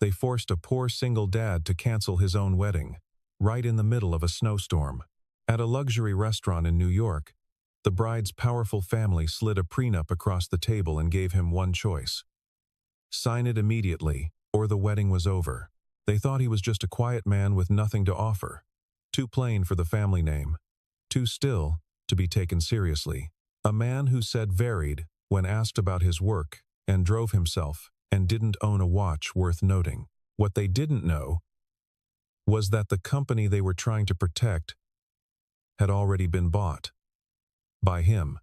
They forced a poor single dad to cancel his own wedding, right in the middle of a snowstorm. At a luxury restaurant in New York, the bride's powerful family slid a prenup across the table and gave him one choice. Sign it immediately, or the wedding was over. They thought he was just a quiet man with nothing to offer. Too plain for the family name. Too still to be taken seriously. A man who said varied when asked about his work and drove himself and didn't own a watch worth noting. What they didn't know was that the company they were trying to protect had already been bought by him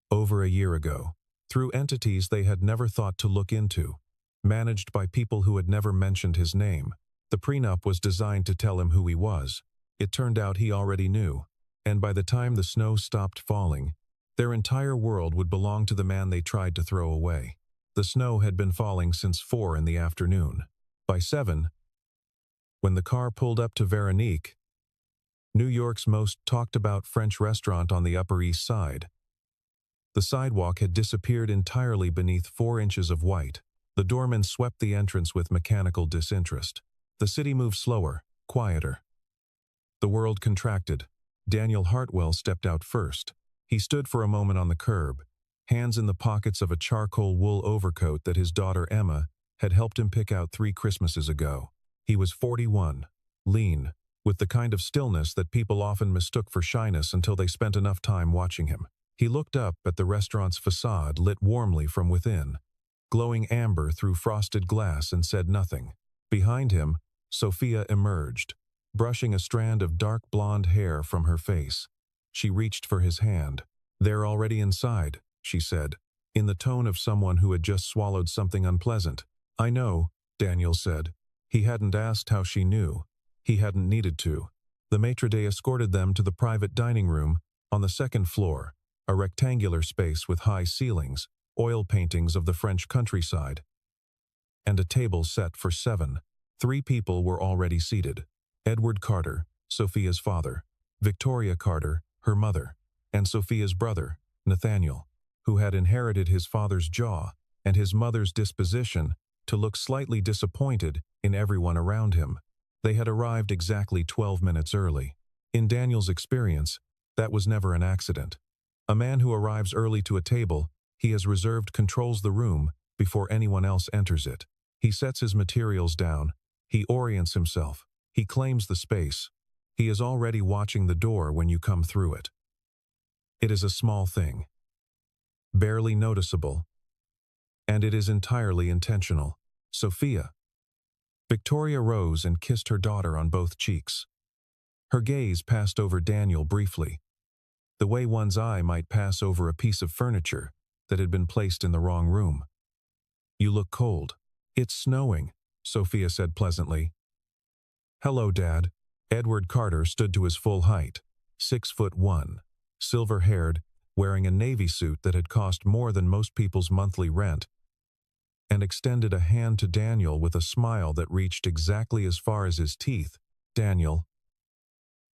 over a year ago, through entities they had never thought to look into, managed by people who had never mentioned his name. The prenup was designed to tell him who he was. It turned out he already knew, and by the time the snow stopped falling, their entire world would belong to the man they tried to throw away. The snow had been falling since 4 in the afternoon. By 7, when the car pulled up to Veronique, New York's most talked-about French restaurant on the Upper East Side, the sidewalk had disappeared entirely beneath 4 inches of white. The doorman swept the entrance with mechanical disinterest. The city moved slower, quieter. The world contracted. Daniel Hartwell stepped out first. He stood for a moment on the curb, hands in the pockets of a charcoal wool overcoat that his daughter Emma had helped him pick out 3 Christmases ago. He was 41, lean, with the kind of stillness that people often mistook for shyness until they spent enough time watching him. He looked up at the restaurant's facade lit warmly from within, glowing amber through frosted glass, and said nothing. Behind him, Sophia emerged, brushing a strand of dark blonde hair from her face. She reached for his hand. "They're already inside," she said, in the tone of someone who had just swallowed something unpleasant. "I know," Daniel said. He hadn't asked how she knew. He hadn't needed to. The maitre d' escorted them to the private dining room on the 2nd floor, a rectangular space with high ceilings, oil paintings of the French countryside, and a table set for 7. 3 people were already seated. Edward Carter, Sophia's father, Victoria Carter, her mother, and Sophia's brother, Nathaniel, who had inherited his father's jaw and his mother's disposition to look slightly disappointed in everyone around him. They had arrived exactly 12 minutes early. In Daniel's experience, that was never an accident. A man who arrives early to a table he has reserved controls the room before anyone else enters it. He sets his materials down. He orients himself. He claims the space. He is already watching the door when you come through it. It is a small thing, barely noticeable, and it is entirely intentional. Sophia. Victoria rose and kissed her daughter on both cheeks. Her gaze passed over Daniel briefly, the way one's eye might pass over a piece of furniture that had been placed in the wrong room. "You look cold." "It's snowing," Sophia said pleasantly. "Hello, Dad." Edward Carter stood to his full height, 6'1", silver-haired, wearing a navy suit that had cost more than most people's monthly rent, and extended a hand to Daniel with a smile that reached exactly as far as his teeth. "Daniel,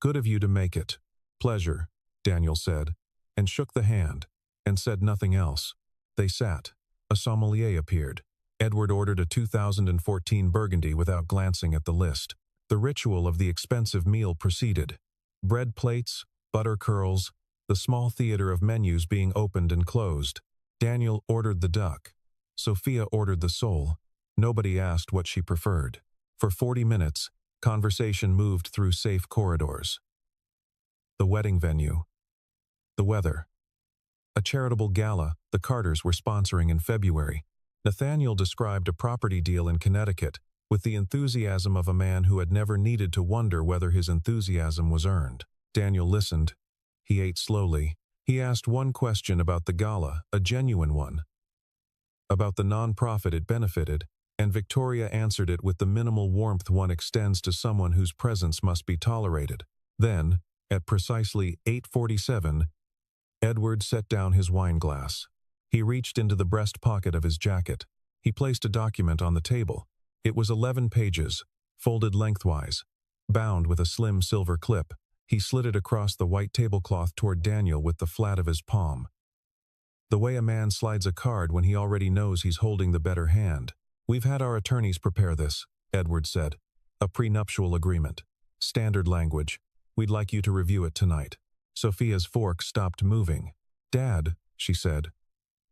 good of you to make it." "Pleasure," Daniel said, and shook the hand, and said nothing else. They sat. A sommelier appeared. Edward ordered a 2014 Burgundy without glancing at the list. The ritual of the expensive meal proceeded. Bread plates, butter curls, the small theater of menus being opened and closed. Daniel ordered the duck. Sophia ordered the sole. Nobody asked what she preferred. For 40 minutes, conversation moved through safe corridors. The wedding venue. The weather. A charitable gala the Carters were sponsoring in February. Nathaniel described a property deal in Connecticut with the enthusiasm of a man who had never needed to wonder whether his enthusiasm was earned. Daniel listened. He ate slowly. He asked one question about the gala, a genuine one, about the non-profit it benefited, and Victoria answered it with the minimal warmth one extends to someone whose presence must be tolerated. Then, at precisely 8:47, Edward set down his wine glass. He reached into the breast pocket of his jacket. He placed a document on the table. It was 11 pages, folded lengthwise, bound with a slim silver clip. He slid it across the white tablecloth toward Daniel with the flat of his palm. The way a man slides a card when he already knows he's holding the better hand. We've had our attorneys prepare this, Edward said. A prenuptial agreement. Standard language. We'd like you to review it tonight. Sophia's fork stopped moving. Dad, she said.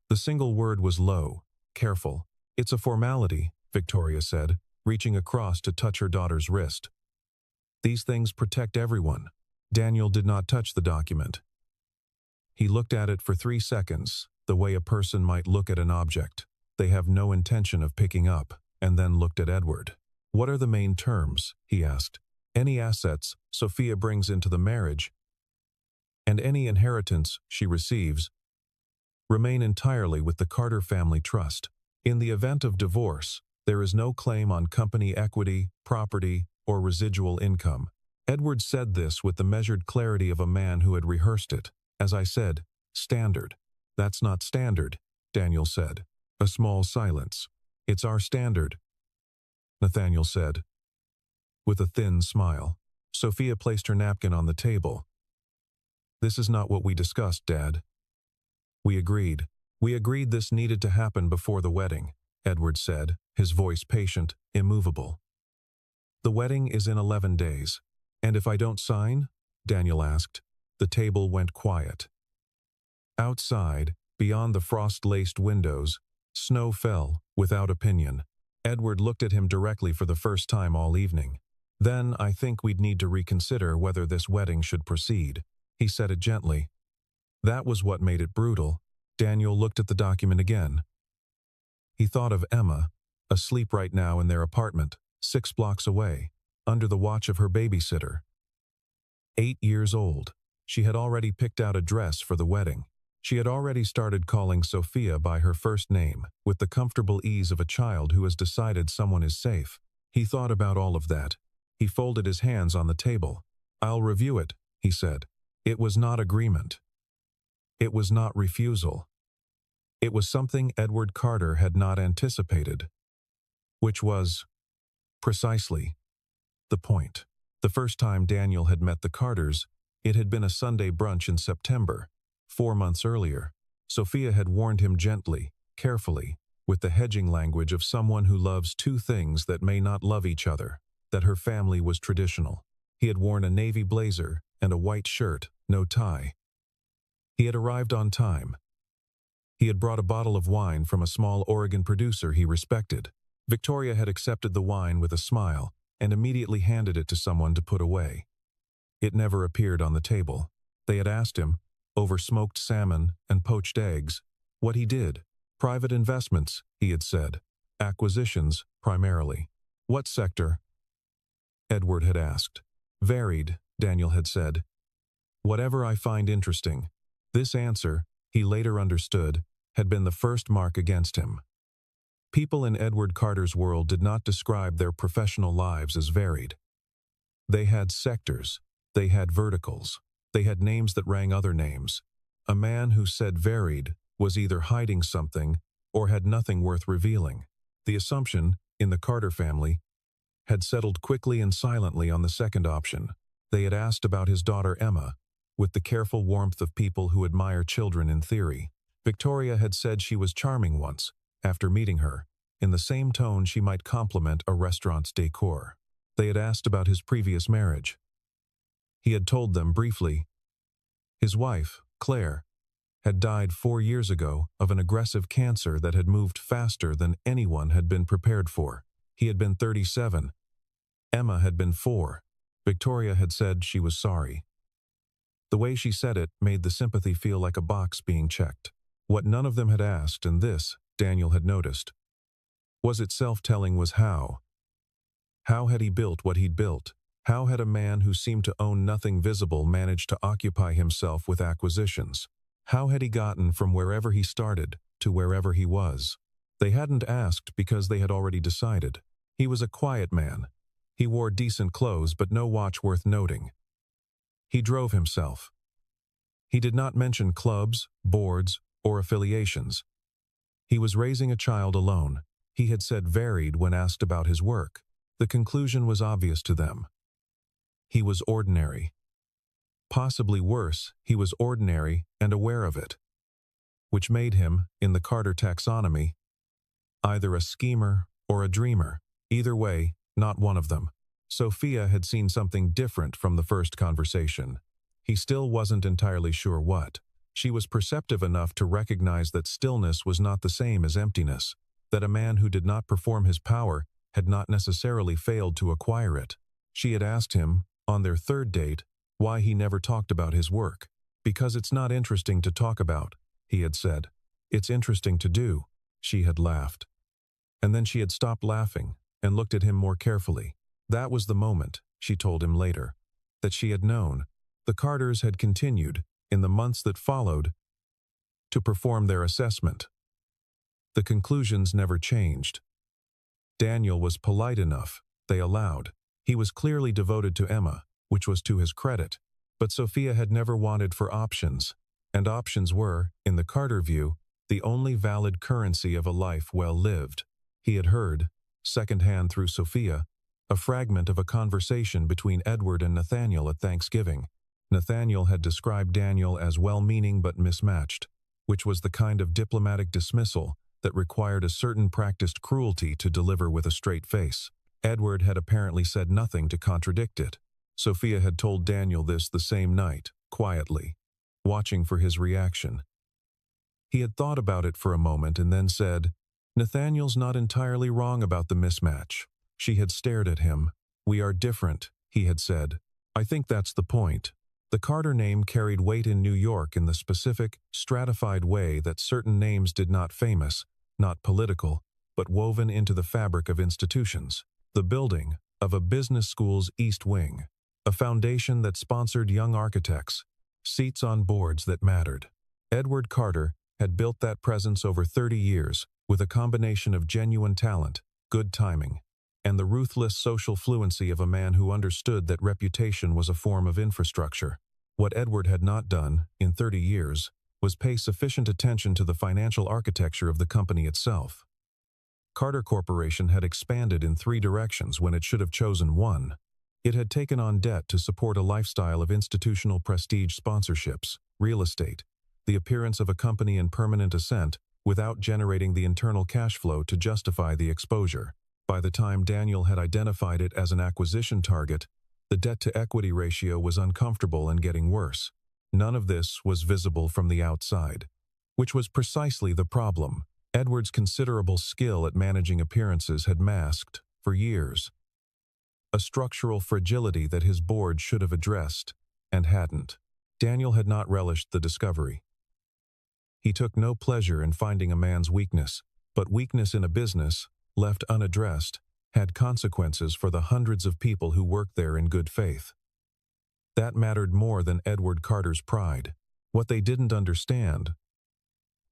The single word was low, careful. It's a formality, Victoria said, reaching across to touch her daughter's wrist. These things protect everyone. Daniel did not touch the document. He looked at it for 3 seconds, the way a person might look at an object they have no intention of picking up, and then looked at Edward. What are the main terms? He asked. Any assets Sophia brings into the marriage and any inheritance she receives remain entirely with the Carter Family Trust. In the event of divorce, there is no claim on company equity, property, or residual income. Edward said this with the measured clarity of a man who had rehearsed it. As I said, standard. That's not standard, Daniel said. A small silence. It's our standard, Nathaniel said, with a thin smile. Sophia placed her napkin on the table. This is not what we discussed, Dad. We agreed. We agreed this needed to happen before the wedding, Edward said, his voice patient, immovable. The wedding is in 11 days. And if I don't sign? Daniel asked. The table went quiet. Outside, beyond the frost-laced windows, snow fell, without opinion. Edward looked at him directly for the first time all evening. Then I think we'd need to reconsider whether this wedding should proceed. He said it gently. That was what made it brutal. Daniel looked at the document again. He thought of Emma, asleep right now in their apartment, 6 blocks away, under the watch of her babysitter. 8 years old. She had already picked out a dress for the wedding. She had already started calling Sophia by her first name, with the comfortable ease of a child who has decided someone is safe. He thought about all of that. He folded his hands on the table. I'll review it, he said. It was not agreement. It was not refusal. It was something Edward Carter had not anticipated. Which was, precisely, the point. The first time Daniel had met the Carters, it had been a Sunday brunch in September. 4 months earlier, Sophia had warned him gently, carefully, with the hedging language of someone who loves 2 things that may not love each other, that her family was traditional. He had worn a navy blazer and a white shirt, no tie. He had arrived on time. He had brought a bottle of wine from a small Oregon producer he respected. Victoria had accepted the wine with a smile and immediately handed it to someone to put away. It never appeared on the table. They had asked him, over smoked salmon and poached eggs, what he did. Private investments, he had said. Acquisitions, primarily. What sector? Edward had asked. Varied, Daniel had said. Whatever I find interesting. This answer, he later understood, had been the first mark against him. People in Edward Carter's world did not describe their professional lives as varied. They had sectors. They had verticals. They had names that rang other names. A man who said varied was either hiding something or had nothing worth revealing. The assumption, in the Carter family, had settled quickly and silently on the second option. They had asked about his daughter Emma, with the careful warmth of people who admire children in theory. Victoria had said she was charming once, after meeting her, in the same tone she might compliment a restaurant's decor. They had asked about his previous marriage. He had told them briefly. His wife, Claire, had died 4 years ago of an aggressive cancer that had moved faster than anyone had been prepared for. He had been 37. Emma had been 4. Victoria had said she was sorry. The way she said it made the sympathy feel like a box being checked. What none of them had asked, and this, Daniel had noticed, was it self-telling was how. How had he built what he'd built? How had a man who seemed to own nothing visible managed to occupy himself with acquisitions? How had he gotten from wherever he started to wherever he was? They hadn't asked because they had already decided. He was a quiet man. He wore decent clothes but no watch worth noting. He drove himself. He did not mention clubs, boards, or affiliations. He was raising a child alone. He had said varied when asked about his work. The conclusion was obvious to them. He was ordinary. Possibly worse, he was ordinary and aware of it, which made him, in the Carter taxonomy, either a schemer or a dreamer. Either way, not one of them. Sophia had seen something different from the first conversation. He still wasn't entirely sure what. She was perceptive enough to recognize that stillness was not the same as emptiness, that a man who did not perform his power had not necessarily failed to acquire it. She had asked him, on their third date, why he never talked about his work. "Because it's not interesting to talk about," he had said. "It's interesting to do," she had laughed. And then she had stopped laughing and looked at him more carefully. That was the moment, she told him later, that she had known. The Carters had continued, in the months that followed, to perform their assessment. The conclusions never changed. Daniel was polite enough, they allowed. He was clearly devoted to Emma, which was to his credit. But Sophia had never wanted for options, and options were, in the Carter view, the only valid currency of a life well lived. He had heard, secondhand through Sophia, a fragment of a conversation between Edward and Nathaniel at Thanksgiving. Nathaniel had described Daniel as well-meaning but mismatched, which was the kind of diplomatic dismissal that required a certain practiced cruelty to deliver with a straight face. Edward had apparently said nothing to contradict it. Sophia had told Daniel this the same night, quietly, watching for his reaction. He had thought about it for a moment and then said, "Nathaniel's not entirely wrong about the mismatch." She had stared at him. "We are different," he had said. "I think that's the point." The Carter name carried weight in New York in the specific, stratified way that certain names did, not famous, not political, but woven into the fabric of institutions. The building of a business school's East Wing, a foundation that sponsored young architects, seats on boards that mattered. Edward Carter had built that presence over 30 years with a combination of genuine talent, good timing, and the ruthless social fluency of a man who understood that reputation was a form of infrastructure. What Edward had not done, in 30 years, was pay sufficient attention to the financial architecture of the company itself. Carter Corporation had expanded in 3 directions when it should have chosen one. It had taken on debt to support a lifestyle of institutional prestige sponsorships, real estate, the appearance of a company in permanent ascent without generating the internal cash flow to justify the exposure. By the time Daniel had identified it as an acquisition target, the debt-to-equity ratio was uncomfortable and getting worse. None of this was visible from the outside, which was precisely the problem. Edward's considerable skill at managing appearances had masked, for years, a structural fragility that his board should have addressed, and hadn't. Daniel had not relished the discovery. He took no pleasure in finding a man's weakness, but weakness in a business, left unaddressed, had consequences for the hundreds of people who worked there in good faith. That mattered more than Edward Carter's pride. What they didn't understand,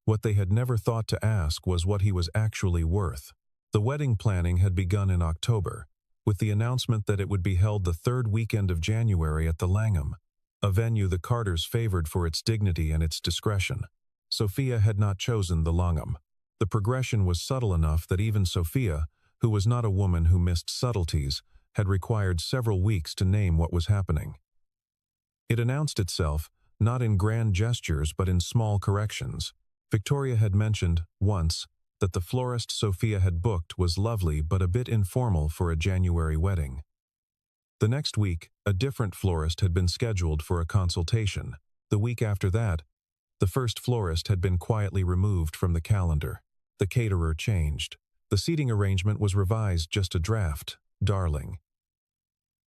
what they had never thought to ask, was what he was actually worth. The wedding planning had begun in October, with the announcement that it would be held the 3rd weekend of January at the Langham, a venue the Carters favored for its dignity and its discretion. Sophia had not chosen the Langham. The progression was subtle enough that even Sophia, who was not a woman who missed subtleties, had required several weeks to name what was happening. It announced itself, not in grand gestures but in small corrections. Victoria had mentioned, once, that the florist Sophia had booked was lovely but a bit informal for a January wedding. The next week, a different florist had been scheduled for a consultation. The week after that, the first florist had been quietly removed from the calendar. The caterer changed. The seating arrangement was revised just a draft, darling.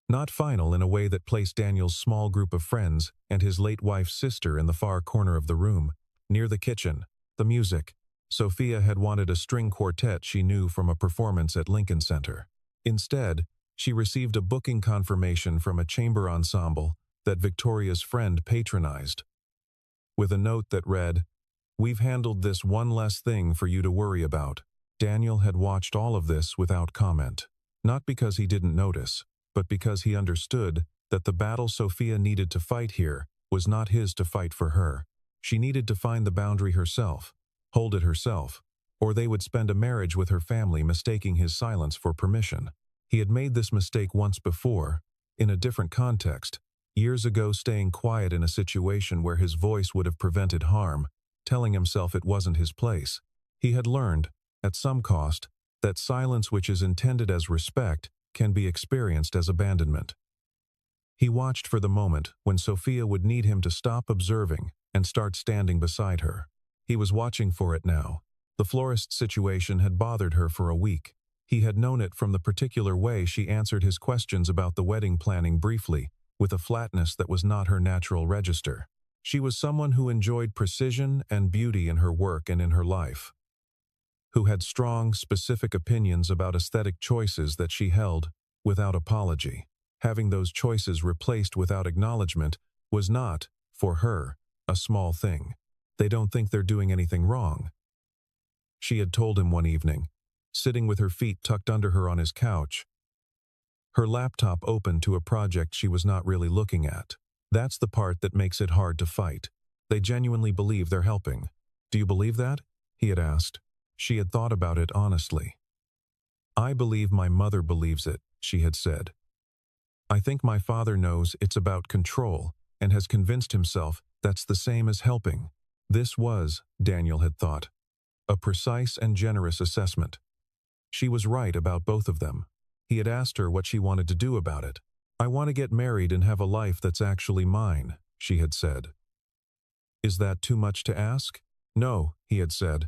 Not final in a way that placed Daniel's small group of friends and his late wife's sister in the far corner of the room, near the kitchen. The music. Sophia had wanted a string quartet she knew from a performance at Lincoln Center. Instead, she received a booking confirmation from a chamber ensemble that Victoria's friend patronized, with a note that read, "We've handled this one less thing for you to worry about." Daniel had watched all of this without comment, not because he didn't notice, but because he understood that the battle Sophia needed to fight here was not his to fight for her. She needed to find the boundary herself, hold it herself, or they would spend a marriage with her family mistaking his silence for permission. He had made this mistake once before, in a different context, years ago, staying quiet in a situation where his voice would have prevented harm, telling himself it wasn't his place. He had learned, at some cost, that silence which is intended as respect can be experienced as abandonment. He watched for the moment when Sophia would need him to stop observing and start standing beside her. He was watching for it now. The florist situation had bothered her for a week. He had known it from the particular way she answered his questions about the wedding planning briefly, with a flatness that was not her natural register. She was someone who enjoyed precision and beauty in her work and in her life, who had strong, specific opinions about aesthetic choices that she held without apology. Having those choices replaced without acknowledgement was not, for her, a small thing. They don't think they're doing anything wrong, she had told him one evening, sitting with her feet tucked under her on his couch, her laptop open to a project she was not really looking at. That's the part that makes it hard to fight. They genuinely believe they're helping. Do you believe that? He had asked. She had thought about it honestly. I believe my mother believes it, she had said. I think my father knows it's about control and has convinced himself that's the same as helping. This was, Daniel had thought, a precise and generous assessment. She was right about both of them. He had asked her what she wanted to do about it. I want to get married and have a life that's actually mine, she had said. Is that too much to ask? No, he had said,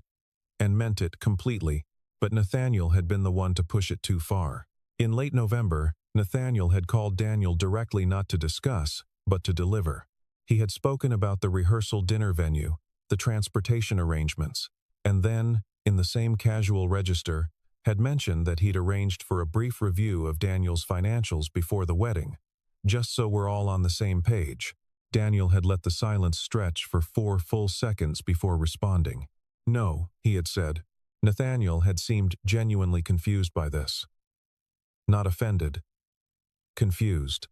and meant it completely, but Nathaniel had been the one to push it too far. In late November, Nathaniel had called Daniel directly not to discuss, but to deliver. He had spoken about the rehearsal dinner venue, the transportation arrangements, and then, in the same casual register, had mentioned that he'd arranged for a brief review of Daniel's financials before the wedding. Just so we're all on the same page. Daniel had let the silence stretch for 4 full seconds before responding. No, he had said. Nathaniel had seemed genuinely confused by this. Not offended. Confused.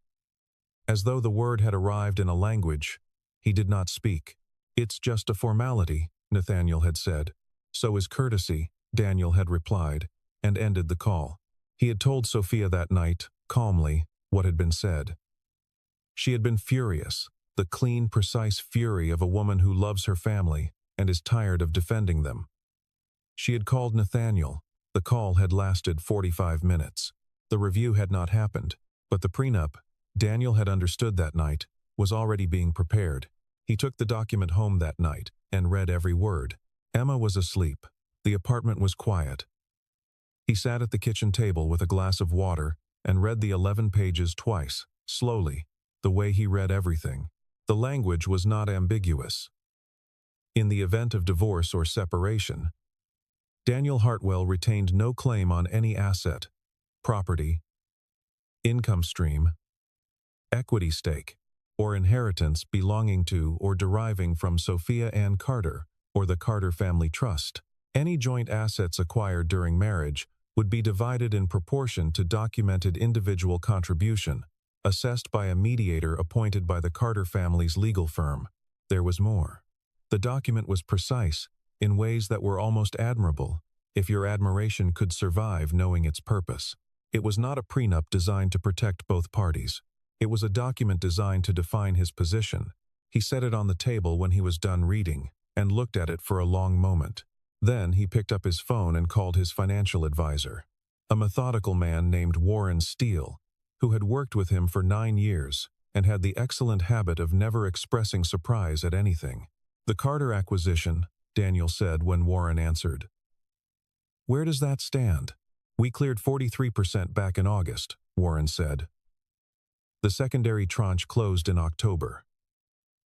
As though the word had arrived in a language he did not speak. It's just a formality, Nathaniel had said. So is courtesy, Daniel had replied, and ended the call. He had told Sophia that night, calmly, what had been said. She had been furious, the clean, precise fury of a woman who loves her family and is tired of defending them. She had called Nathaniel. The call had lasted 45 minutes. The review had not happened, but the prenup, Daniel had understood that night, was already being prepared. He took the document home that night and read every word. Emma was asleep. The apartment was quiet. He sat at the kitchen table with a glass of water and read the 11 pages twice, slowly, the way he read everything. The language was not ambiguous. In the event of divorce or separation, Daniel Hartwell retained no claim on any asset, property, income stream, equity stake, or inheritance belonging to or deriving from Sophia Ann Carter or the Carter Family Trust. Any joint assets acquired during marriage would be divided in proportion to documented individual contribution, assessed by a mediator appointed by the Carter family's legal firm. There was more. The document was precise, in ways that were almost admirable, if your admiration could survive knowing its purpose. It was not a prenup designed to protect both parties. It was a document designed to define his position. He set it on the table when he was done reading, and looked at it for a long moment. Then he picked up his phone and called his financial advisor, a methodical man named Warren Steele, who had worked with him for 9 years and had the excellent habit of never expressing surprise at anything. The Carter acquisition, Daniel said when Warren answered. Where does that stand? We cleared 43% back in August, Warren said. The secondary tranche closed in October.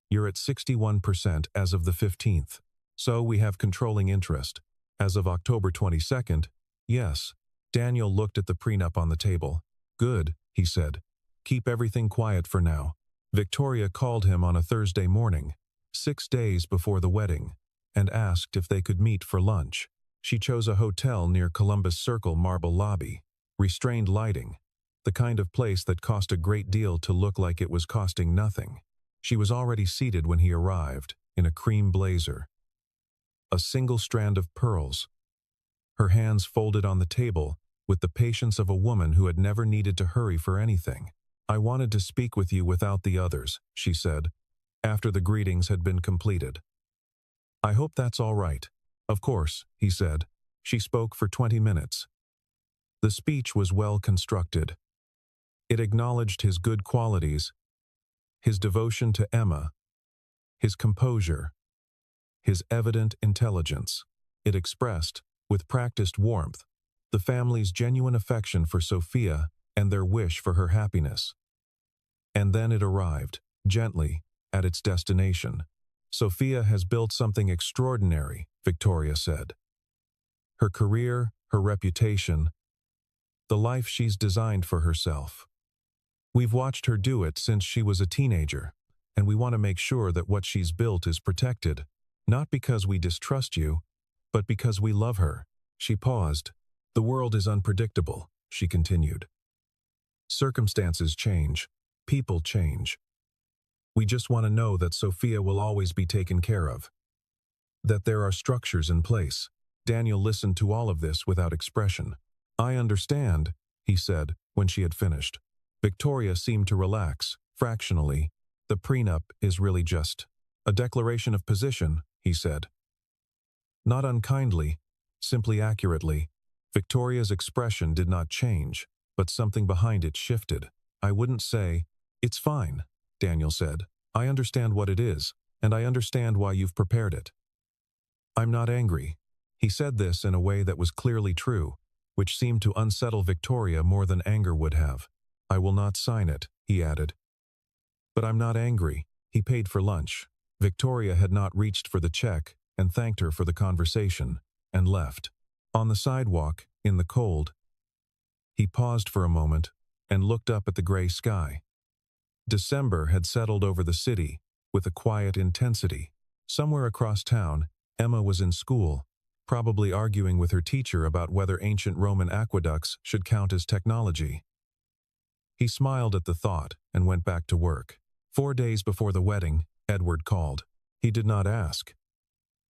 You're at 61% as of the 15th. So we have controlling interest. As of October 22nd, yes. Daniel looked at the prenup on the table. Good, he said. Keep everything quiet for now. Victoria called him on a Thursday morning, 6 days before the wedding, and asked if they could meet for lunch. She chose a hotel near Columbus Circle marble lobby, restrained lighting, the kind of place that cost a great deal to look like it was costing nothing. She was already seated when he arrived, in a cream blazer. A single strand of pearls. Her hands folded on the table with the patience of a woman who had never needed to hurry for anything. I wanted to speak with you without the others, she said, after the greetings had been completed. I hope that's all right. Of course, he said. She spoke for 20 minutes, The speech was well constructed. It acknowledged his good qualities, his devotion to Emma, his composure, his evident intelligence. It expressed, with practiced warmth, the family's genuine affection for Sophia and their wish for her happiness. And then it arrived, gently, at its destination. "Sophia has built something extraordinary," Victoria said. "Her career, her reputation, the life she's designed for herself. We've watched her do it since she was a teenager, and we want to make sure that what she's built is protected, not because we distrust you, but because we love her." She paused. "The world is unpredictable," she continued. "Circumstances change. People change. We just want to know that Sophia will always be taken care of. That there are structures in place." Daniel listened to all of this without expression. "I understand," he said when she had finished. Victoria seemed to relax, fractionally. "The prenup is really just a declaration of position," he said. Not unkindly, simply accurately. Victoria's expression did not change, but something behind it shifted. "I wouldn't say, 'It's fine,'" Daniel said. "I understand what it is, and I understand why you've prepared it. I'm not angry." He said this in a way that was clearly true, which seemed to unsettle Victoria more than anger would have. "I will not sign it," he added. "But I'm not angry." He paid for lunch. Victoria had not reached for the check and thanked her for the conversation, and left. On the sidewalk, in the cold, he paused for a moment and looked up at the gray sky. December had settled over the city with a quiet intensity. Somewhere across town, Emma was in school, probably arguing with her teacher about whether ancient Roman aqueducts should count as technology. He smiled at the thought and went back to work. 4 days before the wedding, Edward called. He did not ask.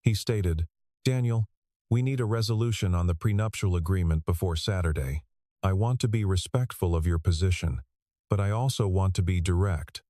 He stated, "Daniel, we need a resolution on the prenuptial agreement before Saturday. I want to be respectful of your position, but I also want to be direct.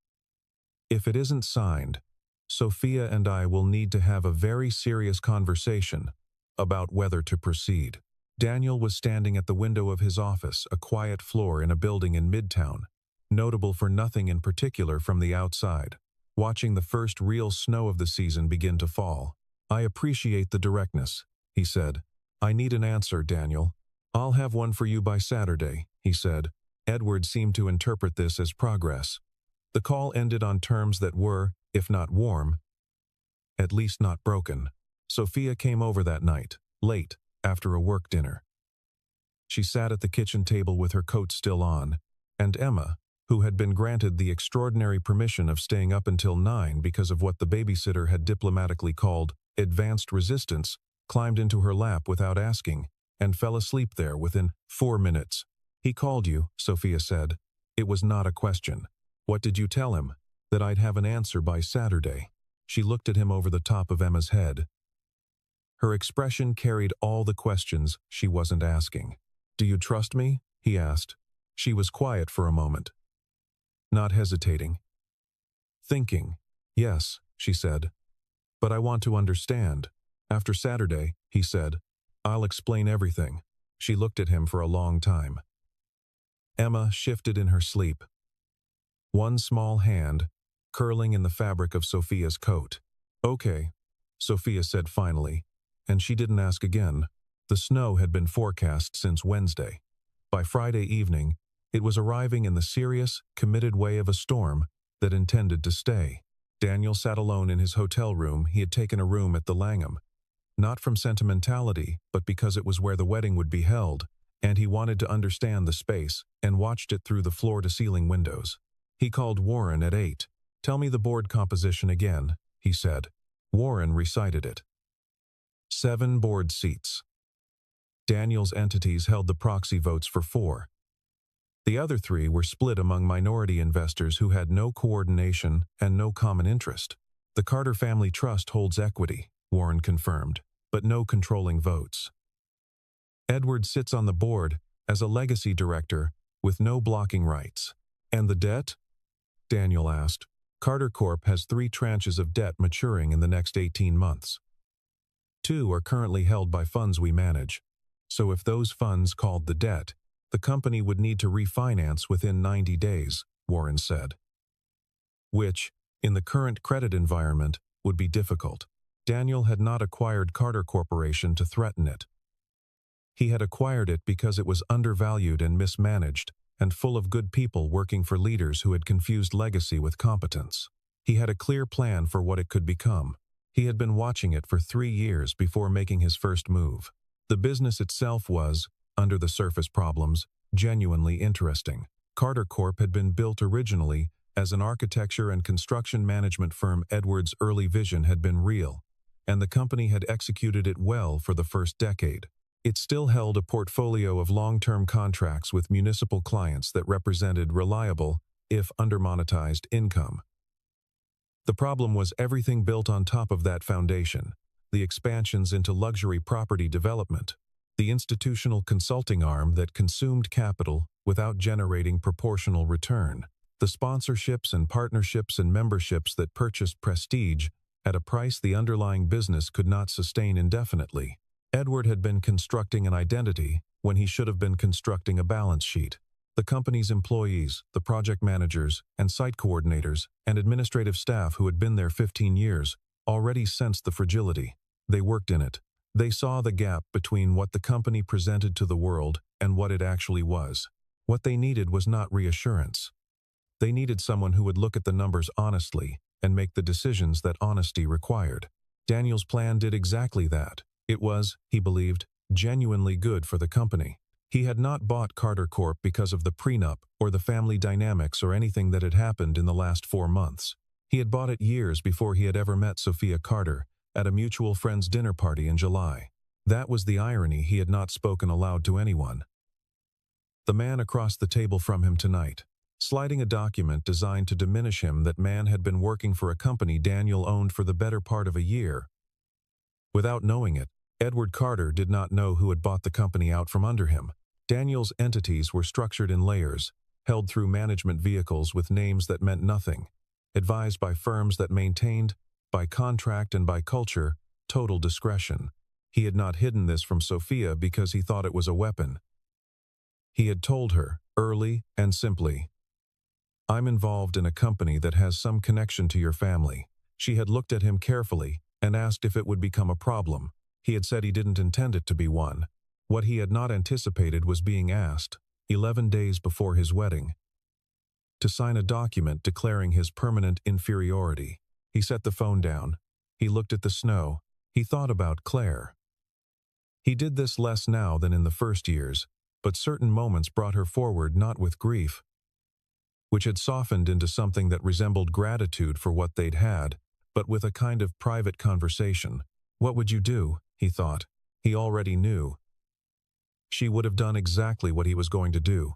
If it isn't signed, Sophia and I will need to have a very serious conversation about whether to proceed." Daniel was standing at the window of his office, a quiet floor in a building in Midtown, notable for nothing in particular from the outside, watching the first real snow of the season begin to fall. "I appreciate the directness," he said. "I need an answer, Daniel." "I'll have one for you by Saturday," he said. Edward seemed to interpret this as progress. The call ended on terms that were, if not warm, at least not broken. Sophia came over that night, late, after a work dinner. She sat at the kitchen table with her coat still on, and Emma, who had been granted the extraordinary permission of staying up until 9 because of what the babysitter had diplomatically called advanced resistance, climbed into her lap without asking, and fell asleep there within 4 minutes. "He called you," Sophia said. "It was not a question." "What did you tell him?" "That I'd have an answer by Saturday." She looked at him over the top of Emma's head. Her expression carried all the questions she wasn't asking. "Do you trust me?" he asked. She was quiet for a moment, not hesitating. Thinking. "Yes," she said. "But I want to understand." "After Saturday," he said, "I'll explain everything." She looked at him for a long time. Emma shifted in her sleep, one small hand curling in the fabric of Sophia's coat. "Okay," Sophia said finally, and she didn't ask again. The snow had been forecast since Wednesday. By Friday evening, it was arriving in the serious, committed way of a storm that intended to stay. Daniel sat alone in his hotel room. He had taken a room at the Langham, not from sentimentality, but because it was where the wedding would be held, and he wanted to understand the space and watched it through the floor-to-ceiling windows. He called Warren at 8. "Tell me the board composition again," he said. Warren recited it. 7 board seats. Daniel's entities held the proxy votes for 4. The other 3 were split among minority investors who had no coordination and no common interest. "The Carter Family Trust holds equity," Warren confirmed, "but no controlling votes. Edward sits on the board as a legacy director with no blocking rights." "And the debt?" Daniel asked. "Carter Corp has 3 tranches of debt maturing in the next 18 months. 2 are currently held by funds we manage. So if those funds, called the debt, The company would need to refinance within 90 days, Warren said. Which, in the current credit environment, would be difficult. Daniel had not acquired Carter Corporation to threaten it. He had acquired it because it was undervalued and mismanaged, and full of good people working for leaders who had confused legacy with competence. He had a clear plan for what it could become. He had been watching it for 3 years before making his first move. The business itself was, under the surface problems, genuinely interesting. Carter Corp had been built originally as an architecture and construction management firm. Edwards' early vision had been real, and the company had executed it well for the first decade. It still held a portfolio of long-term contracts with municipal clients that represented reliable, if undermonetized, income. The problem was everything built on top of that foundation: the expansions into luxury property development, the institutional consulting arm that consumed capital without generating proportional return, the sponsorships and partnerships and memberships that purchased prestige at a price the underlying business could not sustain indefinitely. Edward had been constructing an identity when he should have been constructing a balance sheet. The company's employees, the project managers, and site coordinators, and administrative staff who had been there 15 years, already sensed the fragility. They worked in it. They saw the gap between what the company presented to the world and what it actually was. What they needed was not reassurance. They needed someone who would look at the numbers honestly and make the decisions that honesty required. Daniel's plan did exactly that. It was, he believed, genuinely good for the company. He had not bought Carter Corp because of the prenup or the family dynamics or anything that had happened in the last 4 months. He had bought it years before he had ever met Sophia Carter at a mutual friend's dinner party in July. That was the irony. He had not spoken aloud to anyone. The man across the table from him tonight, sliding a document designed to diminish him. That man had been working for a company Daniel owned for the better part of a year. Without knowing it, Edward Carter did not know who had bought the company out from under him. Daniel's entities were structured in layers, held through management vehicles with names that meant nothing, advised by firms that maintained, by contract and by culture, total discretion. He had not hidden this from Sophia because he thought it was a weapon. He had told her, early and simply, "I'm involved in a company that has some connection to your family." She had looked at him carefully and asked if it would become a problem. He had said he didn't intend it to be one. What he had not anticipated was being asked, 11 days before his wedding, to sign a document declaring his permanent inferiority. He set the phone down. He looked at the snow. He thought about Claire. He did this less now than in the first years, but certain moments brought her forward, not with grief, which had softened into something that resembled gratitude for what they'd had, but with a kind of private conversation. What would you do? He thought. He already knew. She would have done exactly what he was going to do.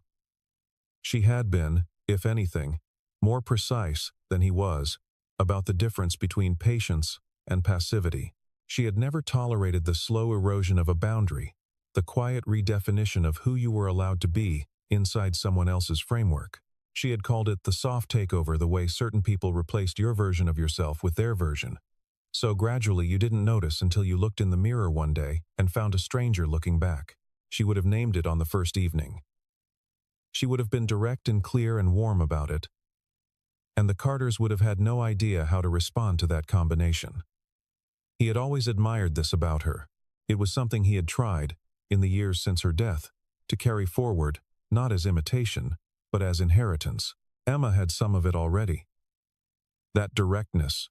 She had been, if anything, more precise than he was about the difference between patience and passivity. She had never tolerated the slow erosion of a boundary, the quiet redefinition of who you were allowed to be inside someone else's framework. She had called it the soft takeover, the way certain people replaced your version of yourself with their version. So gradually you didn't notice until you looked in the mirror one day and found a stranger looking back. She would have named it on the first evening. She would have been direct and clear and warm about it. And the Carters would have had no idea how to respond to that combination. He had always admired this about her. It was something he had tried, in the years since her death, to carry forward, not as imitation, but as inheritance. Emma had some of it already. That directness,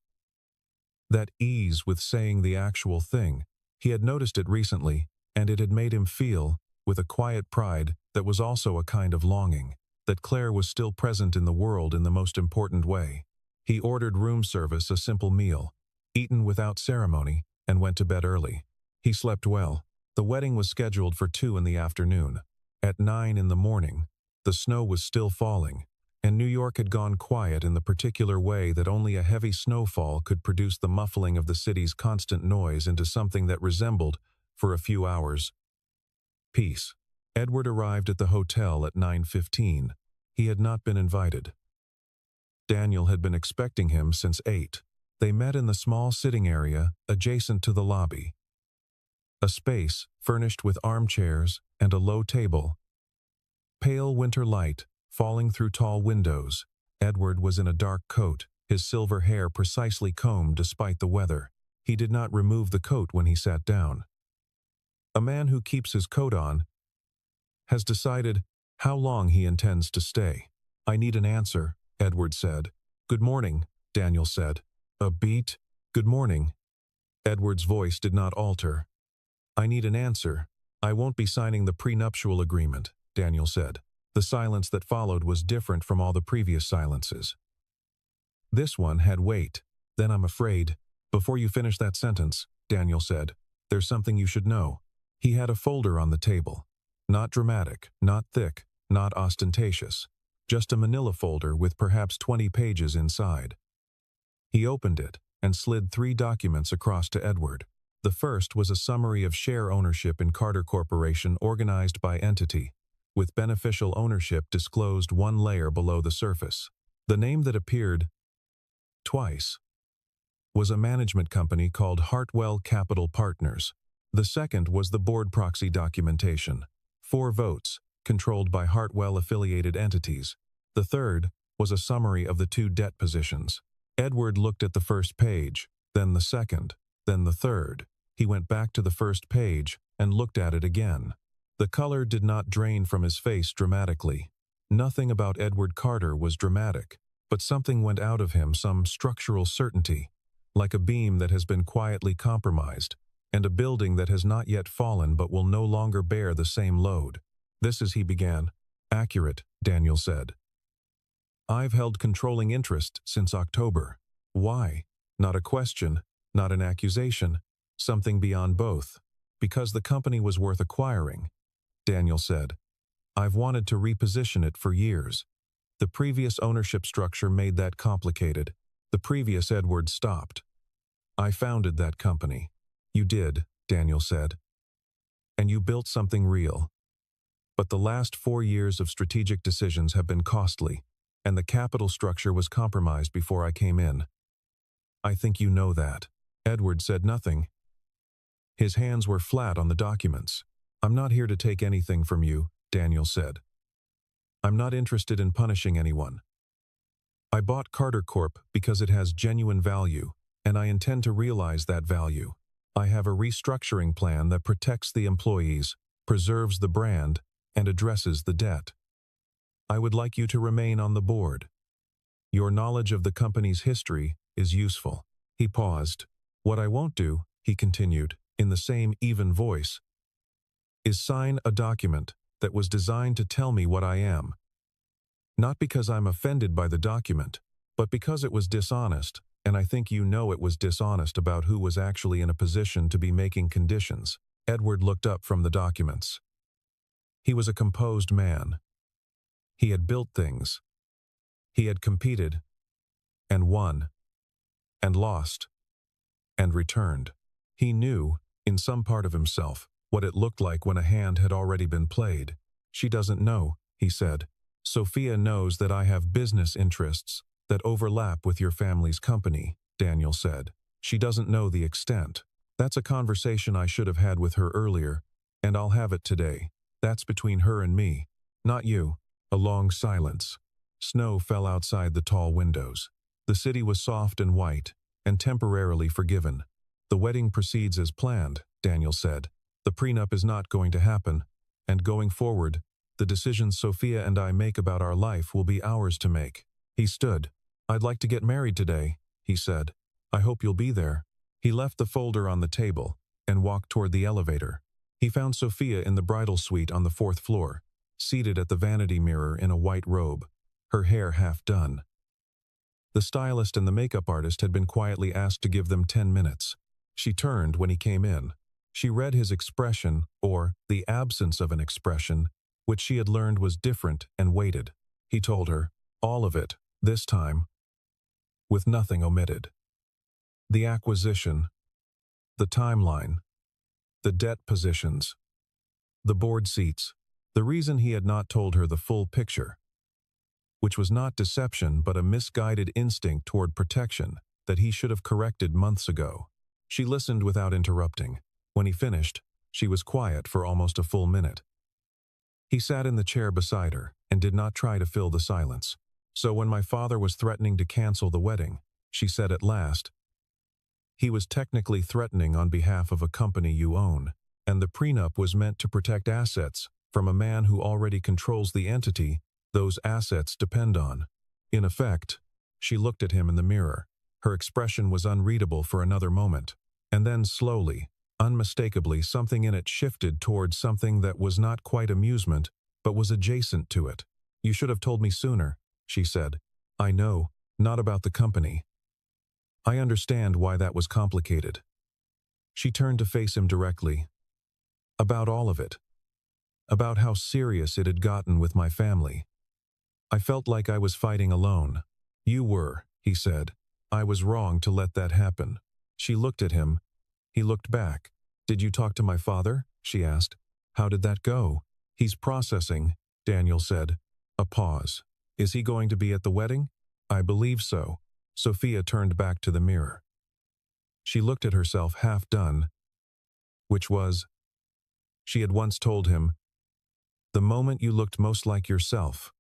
that ease with saying the actual thing. He had noticed it recently, and it had made him feel, with a quiet pride that was also a kind of longing, that Claire was still present in the world in the most important way. He ordered room service, a simple meal, eaten without ceremony, and went to bed early. He slept well. The wedding was scheduled for 2 in the afternoon. At 9 in the morning, the snow was still falling, and New York had gone quiet in the particular way that only a heavy snowfall could produce the muffling of the city's constant noise into something that resembled, for a few hours, peace. Edward arrived at the hotel at 9:15. He had not been invited. Daniel had been expecting him since 8. They met in the small sitting area adjacent to the lobby. A space furnished with armchairs and a low table, Pale winter light, falling through tall windows. Edward was in a dark coat, his silver hair precisely combed despite the weather. He did not remove the coat when he sat down. A man who keeps his coat on has decided how long he intends to stay. I need an answer, Edward said. Good morning, Daniel said. A beat? Good morning. Edward's voice did not alter. I need an answer. I won't be signing the prenuptial agreement, Daniel said. The silence that followed was different from all the previous silences. This one had weight. Then I'm afraid. Before you finish that sentence, Daniel said, there's something you should know. He had a folder on the table. Not dramatic, not thick, not ostentatious. Just a manila folder with perhaps 20 pages inside. He opened it and slid 3 documents across to Edward. The first was a summary of share ownership in Carter Corporation organized by entity, with beneficial ownership disclosed 1 layer below the surface. The name that appeared twice was a management company called Hartwell Capital Partners. The second was the board proxy documentation. 4 votes, controlled by Hartwell-affiliated entities. The third was a summary of the 2 debt positions. Edward looked at the first page, then the second, then the third. He went back to the first page and looked at it again. The color did not drain from his face dramatically. Nothing about Edward Carter was dramatic, but something went out of him, some structural certainty, like a beam that has been quietly compromised, and a building that has not yet fallen but will no longer bear the same load. This is, he began. Accurate, Daniel said. I've held controlling interest since October. Why? Not a question, not an accusation, something beyond both. Because the company was worth acquiring, Daniel said. I've wanted to reposition it for years. The previous ownership structure made that complicated. The previous Edward stopped. I founded that company. You did, Daniel said. And you built something real. But the last 4 years of strategic decisions have been costly, and the capital structure was compromised before I came in. I think you know that. Edward said nothing. His hands were flat on the documents. I'm not here to take anything from you, Daniel said. I'm not interested in punishing anyone. I bought Carter Corp because it has genuine value, and I intend to realize that value. I have a restructuring plan that protects the employees, preserves the brand, and addresses the debt. I would like you to remain on the board. Your knowledge of the company's history is useful. He paused. What I won't do, he continued, in the same even voice, is sign a document that was designed to tell me what I am. Not because I'm offended by the document, but because it was dishonest, and I think you know it was dishonest about who was actually in a position to be making conditions. Edward looked up from the documents. He was a composed man. He had built things. He had competed, and won, and lost, and returned. He knew, in some part of himself, what it looked like when a hand had already been played. She doesn't know, he said. Sophia knows that I have business interests that overlap with your family's company, Daniel said. She doesn't know the extent. That's a conversation I should have had with her earlier, and I'll have it today. That's between her and me, not you. A long silence. Snow fell outside the tall windows. The city was soft and white, and temporarily forgiven. The wedding proceeds as planned, Daniel said. The prenup is not going to happen, and going forward, the decisions Sophia and I make about our life will be ours to make. He stood. I'd like to get married today, he said. I hope you'll be there. He left the folder on the table and walked toward the elevator. He found Sophia in the bridal suite on the 4th floor, seated at the vanity mirror in a white robe, her hair half done. The stylist and the makeup artist had been quietly asked to give them 10 minutes. She turned when he came in. She read his expression, or the absence of an expression, which she had learned was different, and waited. He told her, all of it, this time, with nothing omitted. The acquisition, the timeline, the debt positions, the board seats. The reason he had not told her the full picture, which was not deception but a misguided instinct toward protection that he should have corrected months ago. She listened without interrupting. When he finished, she was quiet for almost a full minute. He sat in the chair beside her and did not try to fill the silence. "So when my father was threatening to cancel the wedding," she said at last, "he was technically threatening on behalf of a company you own, and the prenup was meant to protect assets from a man who already controls the entity those assets depend on." In effect, she looked at him in the mirror. Her expression was unreadable for another moment, and then slowly, unmistakably, something in it shifted towards something that was not quite amusement, but was adjacent to it. "You should have told me sooner," she said. "I know, not about the company. I understand why that was complicated." She turned to face him directly. "About all of it. About how serious it had gotten with my family. I felt like I was fighting alone." "You were," he said. "I was wrong to let that happen." She looked at him. He looked back. "Did you talk to my father?" she asked. "How did that go?" "He's processing," Daniel said. A pause. "Is he going to be at the wedding?" "I believe so." Sophia turned back to the mirror. She looked at herself half done, which was, she had once told him, "The moment you looked most like yourself."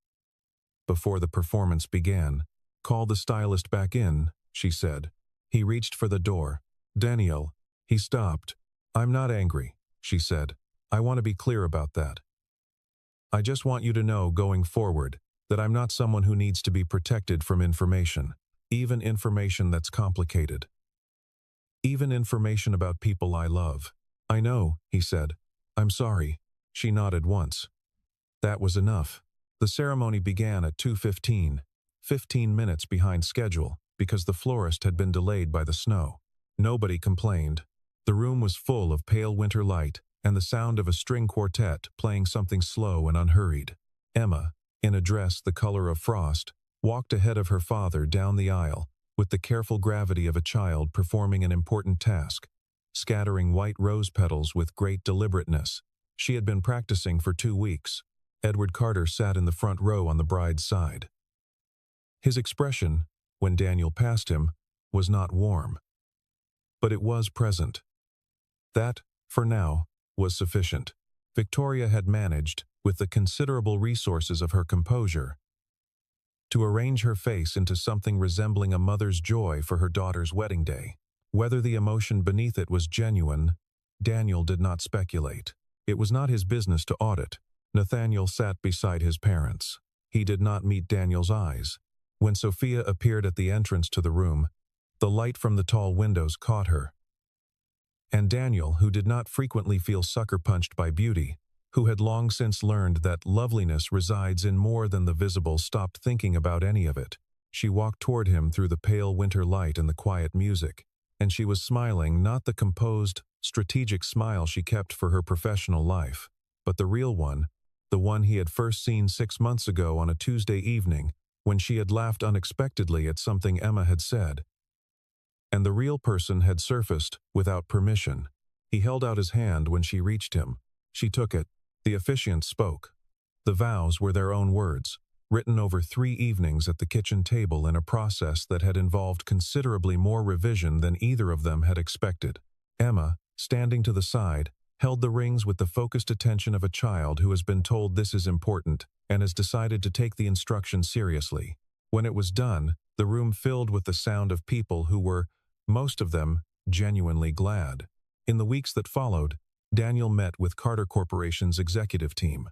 Before the performance began, "Call the stylist back in," she said. He reached for the door. "Daniel." He stopped. "I'm not angry," she said. "I want to be clear about that. I just want you to know going forward that I'm not someone who needs to be protected from information, even information that's complicated. Even information about people I love." "I know," he said. "I'm sorry." She nodded once. That was enough. The ceremony began at 2:15, 15 minutes behind schedule because the florist had been delayed by the snow. Nobody complained. The room was full of pale winter light and the sound of a string quartet playing something slow and unhurried. Emma, in a dress the color of frost, walked ahead of her father down the aisle with the careful gravity of a child performing an important task, scattering white rose petals with great deliberateness. She had been practicing for 2 weeks. Edward Carter sat in the front row on the bride's side. His expression, when Daniel passed him, was not warm. But it was present. That, for now, was sufficient. Victoria had managed, with the considerable resources of her composure, to arrange her face into something resembling a mother's joy for her daughter's wedding day. Whether the emotion beneath it was genuine, Daniel did not speculate. It was not his business to audit. Nathaniel sat beside his parents. He did not meet Daniel's eyes. When Sophia appeared at the entrance to the room, the light from the tall windows caught her. And Daniel, who did not frequently feel sucker-punched by beauty, who had long since learned that loveliness resides in more than the visible, stopped thinking about any of it. She walked toward him through the pale winter light and the quiet music, and she was smiling, not the composed, strategic smile she kept for her professional life, but the real one, the one he had first seen 6 months ago on a Tuesday evening, when she had laughed unexpectedly at something Emma had said. And the real person had surfaced without permission. He held out his hand when she reached him. She took it. The officiant spoke. The vows were their own words, written over 3 evenings at the kitchen table in a process that had involved considerably more revision than either of them had expected. Emma, standing to the side, held the rings with the focused attention of a child who has been told this is important and has decided to take the instruction seriously. When it was done, the room filled with the sound of people who were, most of them, genuinely glad. In the weeks that followed, Daniel met with Carter Corporation's executive team.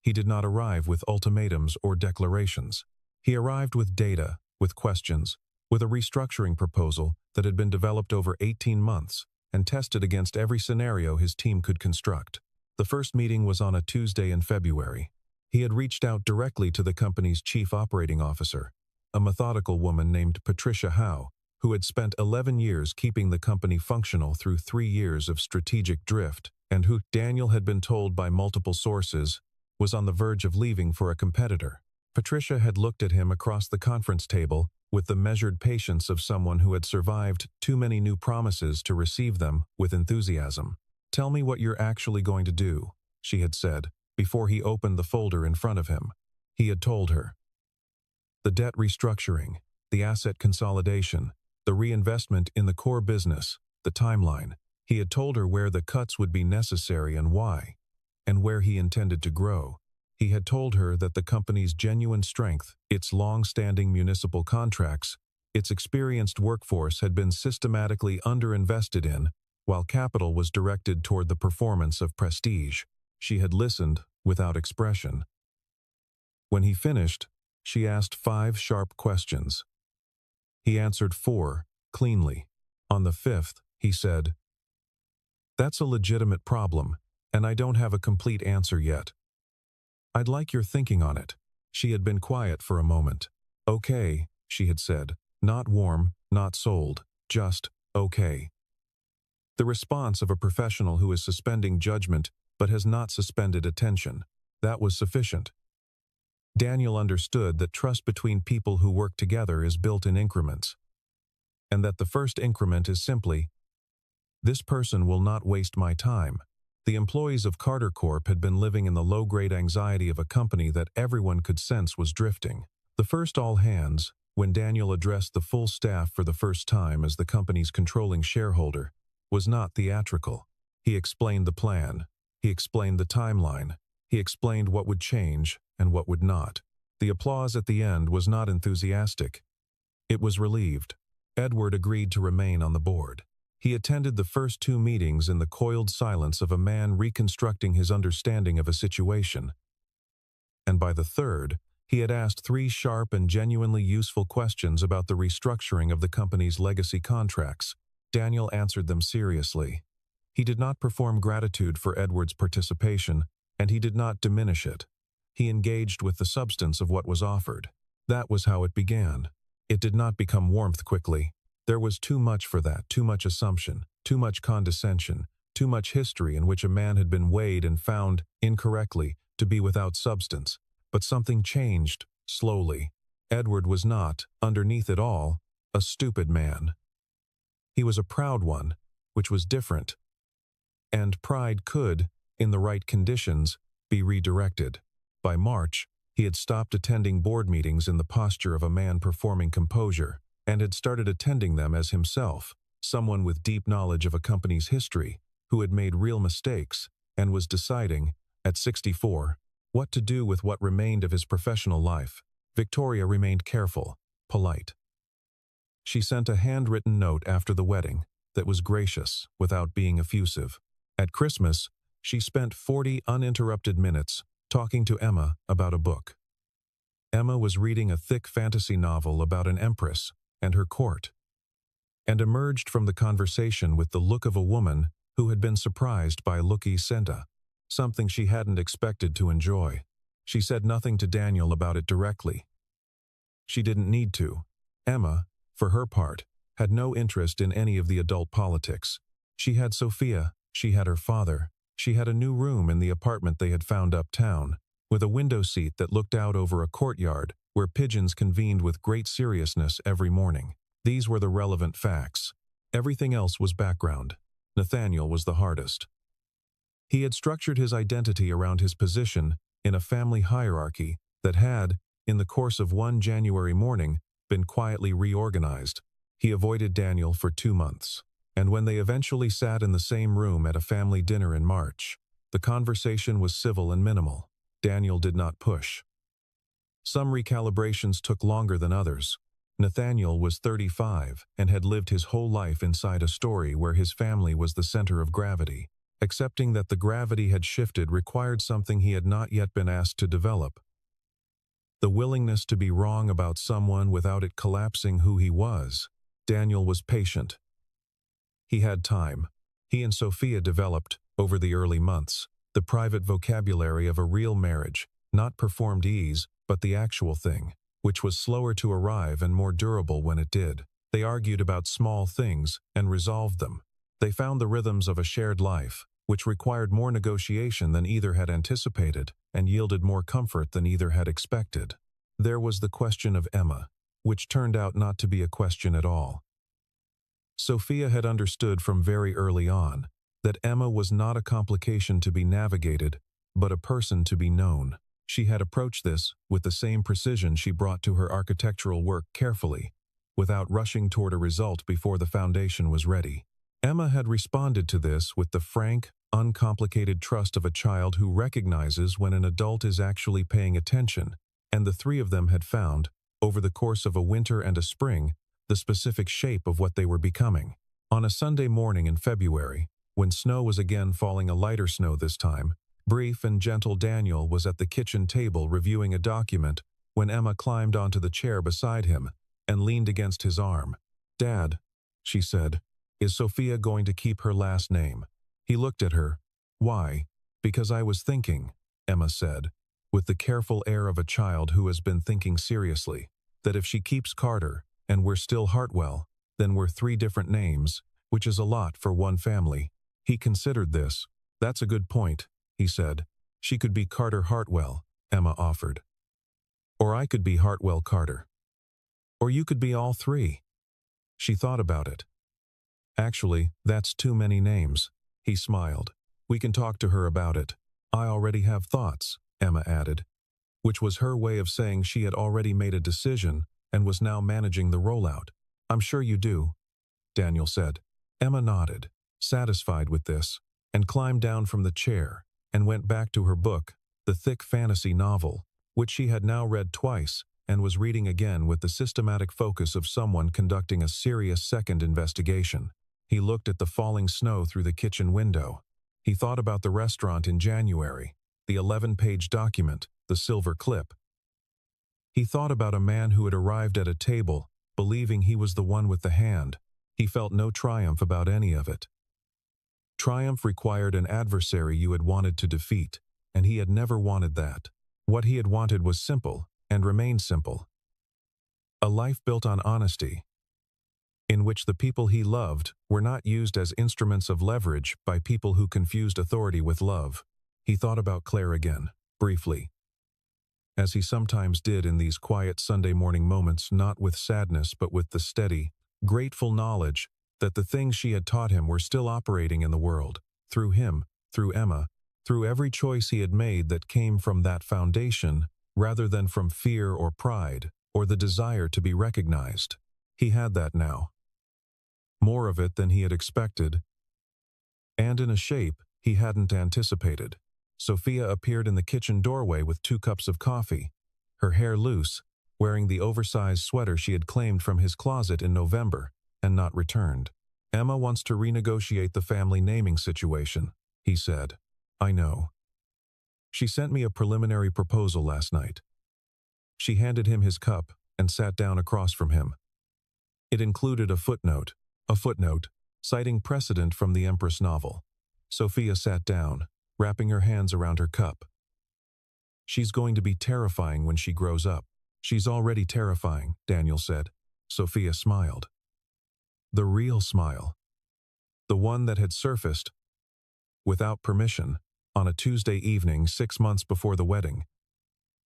He did not arrive with ultimatums or declarations. He arrived with data, with questions, with a restructuring proposal that had been developed over 18 months and tested against every scenario his team could construct. The first meeting was on a Tuesday in February. He had reached out directly to the company's chief operating officer, a methodical woman named Patricia Howe, who had spent 11 years keeping the company functional through 3 years of strategic drift, and who, Daniel had been told by multiple sources, was on the verge of leaving for a competitor. Patricia had looked at him across the conference table with the measured patience of someone who had survived too many new promises to receive them with enthusiasm. "Tell me what you're actually going to do," she had said, before he opened the folder in front of him. He had told her. The debt restructuring, the asset consolidation, the reinvestment in the core business, the timeline. He had told her where the cuts would be necessary and why, and where he intended to grow. He had told her that the company's genuine strength, its long-standing municipal contracts, its experienced workforce had been systematically underinvested in, while capital was directed toward the performance of prestige. She had listened without expression. When he finished, she asked 5 sharp questions. He answered 4, cleanly. On the 5th, he said, "That's a legitimate problem, and I don't have a complete answer yet. I'd like your thinking on it." She had been quiet for a moment. "Okay," she had said. Not warm, not sold, just, "okay." The response of a professional who is suspending judgment but has not suspended attention. That was sufficient. Daniel understood that trust between people who work together is built in increments, and that the first increment is simply, "This person will not waste my time." The employees of Carter Corp had been living in the low-grade anxiety of a company that everyone could sense was drifting. The first all hands, when Daniel addressed the full staff for the first time as the company's controlling shareholder, was not theatrical. He explained the plan. He explained the timeline. He explained what would change and what would not. The applause at the end was not enthusiastic. It was relieved. Edward agreed to remain on the board. He attended the first 2 meetings in the coiled silence of a man reconstructing his understanding of a situation. And by the 3rd, he had asked 3 sharp and genuinely useful questions about the restructuring of the company's legacy contracts. Daniel answered them seriously. He did not perform gratitude for Edward's participation, and he did not diminish it. He engaged with the substance of what was offered. That was how it began. It did not become warmth quickly. There was too much for that, too much assumption, too much condescension, too much history in which a man had been weighed and found, incorrectly, to be without substance. But something changed, slowly. Edward was not, underneath it all, a stupid man. He was a proud one, which was different. And pride could, in the right conditions, be redirected. By March, he had stopped attending board meetings in the posture of a man performing composure, and had started attending them as himself, someone with deep knowledge of a company's history, who had made real mistakes, and was deciding, at 64, what to do with what remained of his professional life. Victoria remained careful, polite. She sent a handwritten note after the wedding that was gracious without being effusive. At Christmas, she spent 40 uninterrupted minutes talking to Emma about a book. Emma was reading a thick fantasy novel about an empress and her court, and emerged from the conversation with the look of a woman who had been surprised by Lucky Senta, something she hadn't expected to enjoy. She said nothing to Daniel about it directly. She didn't need to. Emma, for her part, had no interest in any of the adult politics. She had Sophia, she had her father, she had a new room in the apartment they had found uptown, with a window seat that looked out over a courtyard where pigeons convened with great seriousness every morning. These were the relevant facts. Everything else was background. Nathaniel was the hardest. He had structured his identity around his position in a family hierarchy that had, in the course of one January morning, been quietly reorganized. He avoided Daniel for 2 months, and when they eventually sat in the same room at a family dinner in March, the conversation was civil and minimal. Daniel did not push. Some recalibrations took longer than others. Nathaniel was 35 and had lived his whole life inside a story where his family was the center of gravity. Accepting that the gravity had shifted required something he had not yet been asked to develop: the willingness to be wrong about someone without it collapsing who he was. Daniel was patient. He had time. He and Sophia developed, over the early months, the private vocabulary of a real marriage, not performed ease, but the actual thing, which was slower to arrive and more durable when it did. They argued about small things and resolved them. They found the rhythms of a shared life, which required more negotiation than either had anticipated and yielded more comfort than either had expected. There was the question of Emma, which turned out not to be a question at all. Sophia had understood from very early on that Emma was not a complication to be navigated, but a person to be known. She had approached this with the same precision she brought to her architectural work, carefully, without rushing toward a result before the foundation was ready. Emma had responded to this with the frank, uncomplicated trust of a child who recognizes when an adult is actually paying attention, and the three of them had found, over the course of a winter and a spring, the specific shape of what they were becoming. On a Sunday morning in February, when snow was again falling, a lighter snow this time, brief and gentle Daniel was at the kitchen table reviewing a document when Emma climbed onto the chair beside him and leaned against his arm. "Dad," she said, "is Sophia going to keep her last name?" He looked at her. "Why?" "Because I was thinking," Emma said, with the careful air of a child who has been thinking seriously, "that if she keeps Carter, and we're still Hartwell, then we're three different names, which is a lot for one family." He considered this. "That's a good point," he said. "She could be Carter Hartwell," Emma offered. "Or I could be Hartwell Carter. Or you could be all three." She thought about it. "Actually, that's too many names." He smiled. "We can talk to her about it. I already have thoughts," Emma added, which was her way of saying she had already made a decision and was now managing the rollout. "I'm sure you do," Daniel said. Emma nodded, satisfied with this, and climbed down from the chair and went back to her book, the thick fantasy novel, which she had now read twice and was reading again with the systematic focus of someone conducting a serious second investigation. He looked at the falling snow through the kitchen window. He thought about the restaurant in January, the 11-page document, the silver clip. He thought about a man who had arrived at a table, believing he was the one with the hand. He felt no triumph about any of it. Triumph required an adversary you had wanted to defeat, and he had never wanted that. What he had wanted was simple, and remained simple. A life built on honesty, in which the people he loved were not used as instruments of leverage by people who confused authority with love. He thought about Claire again, briefly, as he sometimes did in these quiet Sunday morning moments, not with sadness but with the steady, grateful knowledge that the things she had taught him were still operating in the world, through him, through Emma, through every choice he had made that came from that foundation, rather than from fear or pride, or the desire to be recognized. He had that now. More of it than he had expected, and in a shape he hadn't anticipated. Sophia appeared in the kitchen doorway with 2 cups of coffee, her hair loose, wearing the oversized sweater she had claimed from his closet in November and not returned. "Emma wants to renegotiate the family naming situation," he said. "I know. She sent me a preliminary proposal last night." She handed him his cup and sat down across from him. It included a footnote, citing precedent from the Empress novel. Sophia sat down, wrapping her hands around her cup. "She's going to be terrifying when she grows up." "She's already terrifying," Daniel said. Sophia smiled. The real smile. The one that had surfaced, without permission, on a Tuesday evening 6 months before the wedding,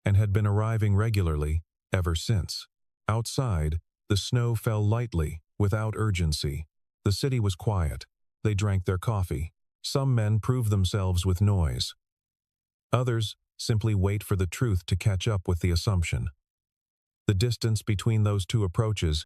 and had been arriving regularly ever since. Outside, the snow fell lightly, without urgency. The city was quiet. They drank their coffee. Some men prove themselves with noise. Others simply wait for the truth to catch up with the assumption. The distance between those two approaches